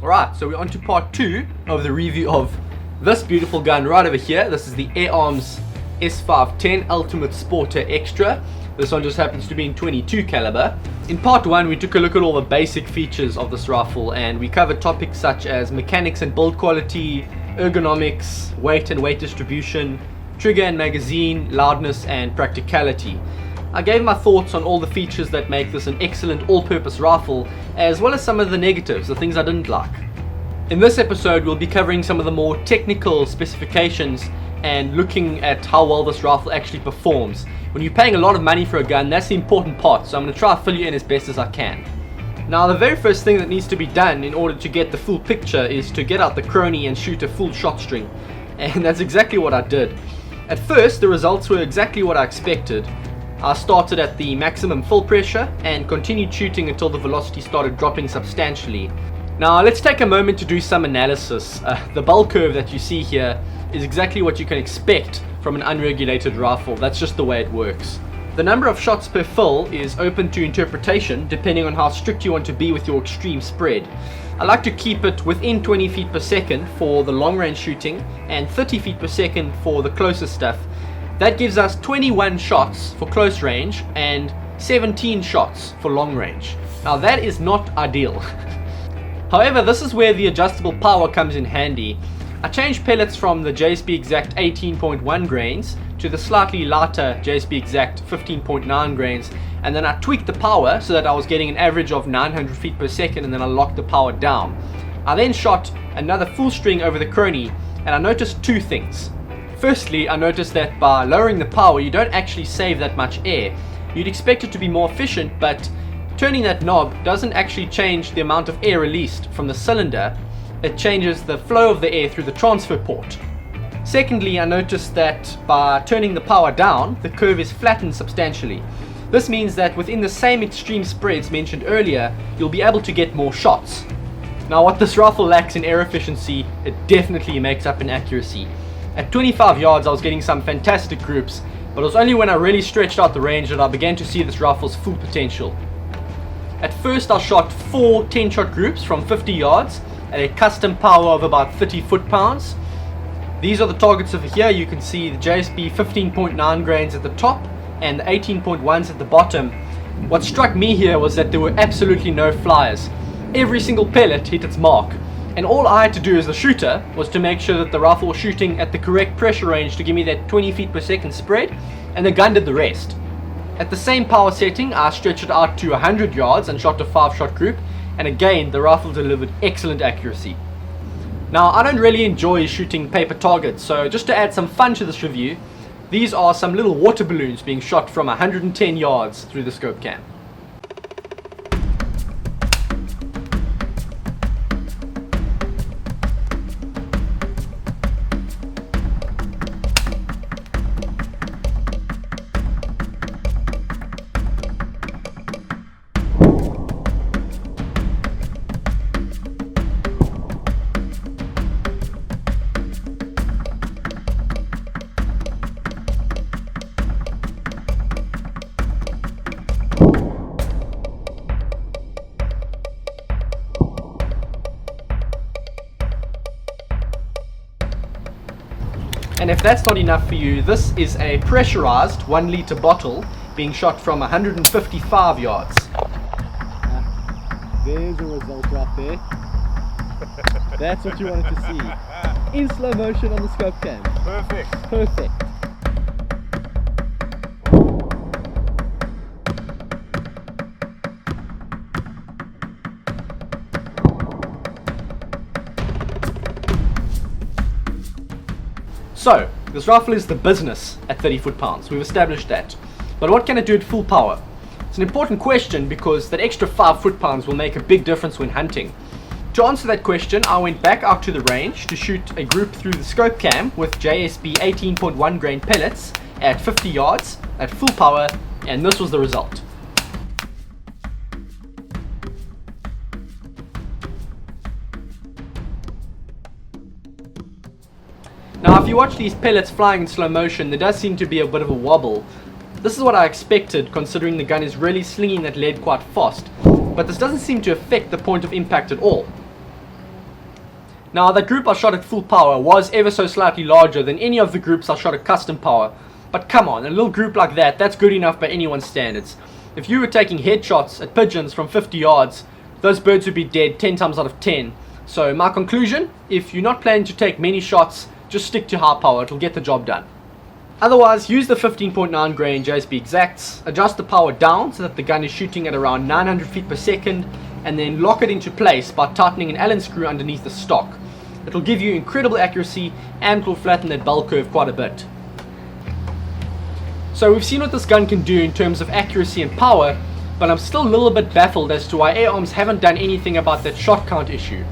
Alright, so we're on to part 2 of the review of this beautiful gun right over here. This is the Air Arms S510 Ultimate Sporter Xtra. This one just happens to be in 22 caliber. In part 1 we took a look at all the basic features of this rifle and we covered topics such as mechanics and build quality, ergonomics, weight and weight distribution, trigger and magazine, loudness and practicality. I gave my thoughts on all the features that make this an excellent all-purpose rifle, as well as some of the negatives, the things I didn't like. In this episode we'll be covering some of the more technical specifications and looking at how well this rifle actually performs. When you're paying a lot of money for a gun, that's the important part, so I'm going to try to fill you in as best as I can. Now the very first thing that needs to be done in order to get the full picture is to get out the crony and shoot a full shot string, and that's exactly what I did. At first the results were exactly what I expected. I started at the maximum full pressure and continued shooting until the velocity started dropping substantially. Now let's take a moment to do some analysis. The bell curve that you see here is exactly what you can expect from an unregulated rifle. That's just the way it works. The number of shots per fill is open to interpretation depending on how strict you want to be with your extreme spread. I like to keep it within 20 feet per second for the long range shooting and 30 feet per second for the closer stuff. That gives us 21 shots for close range and 17 shots for long range. Now that is not ideal. However, this is where the adjustable power comes in handy. I changed pellets from the JSB Exact 18.1 grains to the slightly lighter JSB Exact 15.9 grains, and then I tweaked the power so that I was getting an average of 900 feet per second, and then I locked the power down. I then shot another full string over the crony and I noticed two things. Firstly, I noticed that by lowering the power you don't actually save that much air. You'd expect it to be more efficient, but turning that knob doesn't actually change the amount of air released from the cylinder. It changes the flow of the air through the transfer port. Secondly, I noticed that by turning the power down, the curve is flattened substantially. This means that within the same extreme spreads mentioned earlier, you'll be able to get more shots. Now what this rifle lacks in air efficiency, it definitely makes up in accuracy. At 25 yards I was getting some fantastic groups, but it was only when I really stretched out the range that I began to see this rifle's full potential. At first I shot 4 10-shot groups from 50 yards at a custom power of about 30 foot-pounds. These are the targets over here. You can see the JSB 15.9 grains at the top and the 18.1s at the bottom. What struck me here was that there were absolutely no flyers. Every single pellet hit its mark, and all I had to do as the shooter was to make sure that the rifle was shooting at the correct pressure range to give me that 20 feet per second spread, and the gun did the rest. At the same power setting I stretched it out to 100 yards and shot a 5-shot group, and again the rifle delivered excellent accuracy. Now I don't really enjoy shooting paper targets, so just to add some fun to this review, these are some little water balloons being shot from 110 yards through the scope cam. And if that's not enough for you, this is a pressurized 1 litre bottle being shot from 155 yards. There's a result right there. That's what you wanted to see. In slow motion on the scope cam. Perfect. Perfect. So, this rifle is the business at 30 foot-pounds. We've established that. But what can it do at full power? It's an important question because that extra 5 foot-pounds will make a big difference when hunting. To answer that question, I went back out to the range to shoot a group through the scope cam with JSB 18.1 grain pellets at 50 yards at full power, and this was the result. Now if you watch these pellets flying in slow motion, there does seem to be a bit of a wobble. This is what I expected, considering the gun is really slinging that lead quite fast, but this doesn't seem to affect the point of impact at all. Now, the group I shot at full power was ever so slightly larger than any of the groups I shot at custom power. But come on, a little group like that, that's good enough by anyone's standards. If you were taking headshots at pigeons from 50 yards, those birds would be dead 10 times out of 10. So my conclusion, if you're not planning to take many shots, just stick to high power, it'll get the job done. Otherwise, use the 15.9 grain JSB exacts, adjust the power down so that the gun is shooting at around 900 feet per second, and then lock it into place by tightening an Allen screw underneath the stock. It'll give you incredible accuracy and it will flatten that bell curve quite a bit. So we've seen what this gun can do in terms of accuracy and power, but I'm still a little bit baffled as to why Air Arms haven't done anything about that shot count issue.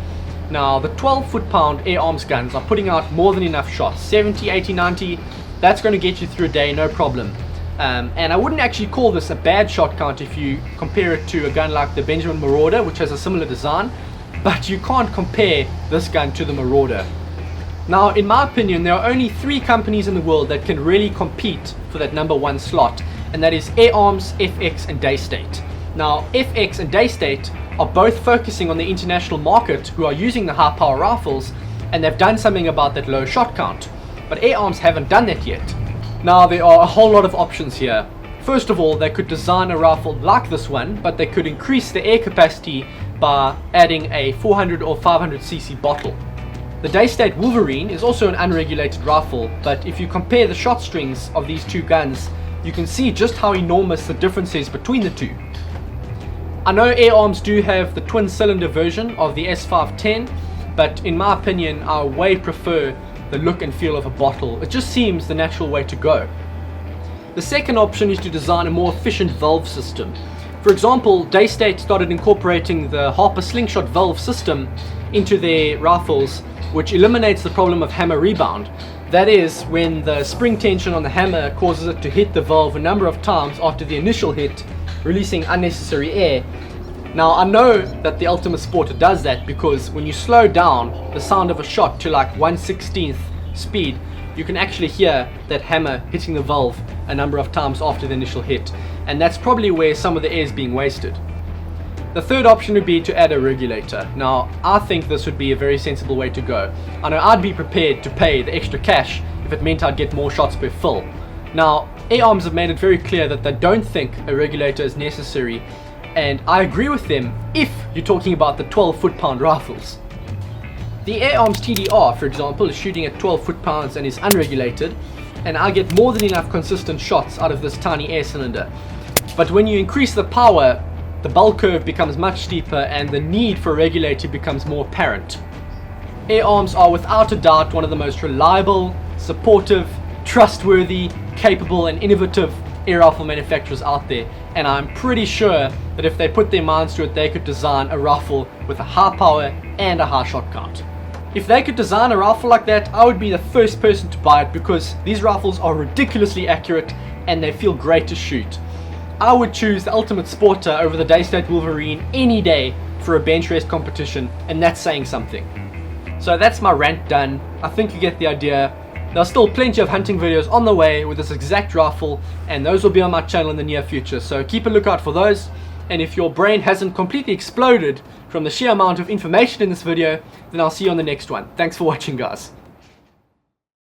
Now, the 12 foot-pound Air Arms guns are putting out more than enough shots, 70, 80, 90, that's going to get you through a day, no problem. And I wouldn't actually call this a bad shot count if you compare it to a gun like the Benjamin Marauder, which has a similar design, but you can't compare this gun to the Marauder. Now, in my opinion, there are only 3 companies in the world that can really compete for that number 1 slot, and that is Air Arms, FX and Daystate. Now, FX and Daystate are both focusing on the international market who are using the high power rifles, and they've done something about that low shot count. But Air Arms haven't done that yet. Now, there are a whole lot of options here. First of all, they could design a rifle like this one, but they could increase the air capacity by adding a 400 or 500cc bottle. The Daystate Wolverine is also an unregulated rifle, but if you compare the shot strings of these 2 guns, you can see just how enormous the difference is between the 2. I know Air Arms do have the twin cylinder version of the S510, but in my opinion I way prefer the look and feel of a bottle. It just seems the natural way to go. The second option is to design a more efficient valve system. For example, Daystate started incorporating the Harper slingshot valve system into their rifles, which eliminates the problem of hammer rebound. That is, when the spring tension on the hammer causes it to hit the valve a number of times after the initial hit, releasing unnecessary air. Now, I know that the Ultimate Sporter does that because when you slow down the sound of a shot to like 1/16th speed, you can actually hear that hammer hitting the valve a number of times after the initial hit, and that's probably where some of the air is being wasted. The third option would be to add a regulator. Now, I think this would be a very sensible way to go. I know I'd be prepared to pay the extra cash if it meant I'd get more shots per fill. Now, Air Arms have made it very clear that they don't think a regulator is necessary, and I agree with them if you're talking about the 12 foot-pound rifles. The Air Arms TDR, for example, is shooting at 12 foot-pounds and is unregulated, and I get more than enough consistent shots out of this tiny air cylinder. But when you increase the power, the bell curve becomes much steeper and the need for a regulator becomes more apparent. Air Arms are without a doubt one of the most reliable, supportive, trustworthy, capable and innovative air rifle manufacturers out there, and I'm pretty sure that if they put their minds to it, they could design a rifle with a high power and a high shot count. If they could design a rifle like that, I would be the first person to buy it because these rifles are ridiculously accurate and they feel great to shoot. I would choose the Ultimate Sporter over the Daystate Wolverine any day for a bench rest competition, and that's saying something. So that's my rant done. I think you get the idea. There are still plenty of hunting videos on the way with this exact rifle, and those will be on my channel in the near future, so keep a lookout for those. And if your brain hasn't completely exploded from the sheer amount of information in this video, then I'll see you on the next one. Thanks for watching, guys.